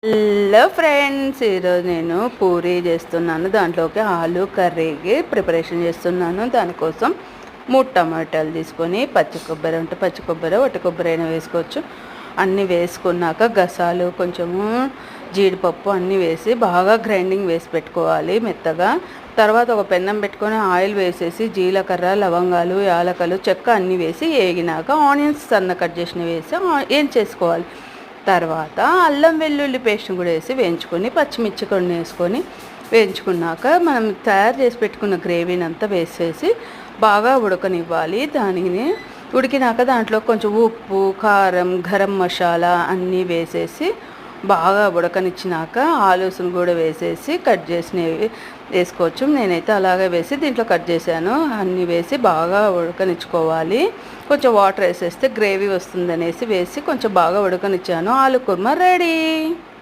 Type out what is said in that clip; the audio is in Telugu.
హలో ఫ్రెండ్స్, ఈరోజు నేను పూరీ చేస్తున్నాను. దాంట్లోకి ఆలు కర్రీకి ప్రిపరేషన్ చేస్తున్నాను. దానికోసం 3 టమాటాలు తీసుకొని పచ్చి కొబ్బరి ఉంటే పచ్చి కొబ్బరి, ఒట్టి కొబ్బరి అయినా వేసుకోవచ్చు. అన్నీ వేసుకున్నాక గసాలు కొంచెము జీడిపప్పు అన్నీ వేసి బాగా గ్రైండింగ్ వేసి పెట్టుకోవాలి మెత్తగా. తర్వాత ఒక పెన్నం పెట్టుకొని ఆయిల్ వేసేసి జీలకర్ర, లవంగాలు, యాలకలు, చెక్క అన్నీ వేసి వేగినాక ఆనియన్స్ సన్న కట్ చేసినవి వేసి ఏం చేసుకోవాలి. తర్వాత అల్లం వెల్లుల్లి పేస్ట్ కూడా వేసి వేయించుకొని పచ్చిమిర్చి కొన్ని వేసుకొని వేయించుకున్నాక మనం తయారు చేసి పెట్టుకున్న గ్రేవీని అంతా వేసేసి బాగా ఉడకనివ్వాలి. దానిని ఉడికినాక దాంట్లో కొంచెం ఉప్పు, కారం, గరం మసాలా అన్నీ వేసేసి బాగా ఉడకనిచ్చినాక ఆలూసును కూడా వేసేసి కట్ చేసినవి వేసుకోవచ్చు. నేనైతే అలాగే వేసి దీంట్లో కట్ చేశాను. అన్నీ వేసి బాగా ఉడకనిచ్చుకోవాలి. కొంచెం వాటర్ వేసేస్తే గ్రేవీ వస్తుందనేసి వేసి కొంచెం బాగా ఉడకనిచ్చాను. ఆలు కుర్మా రెడీ.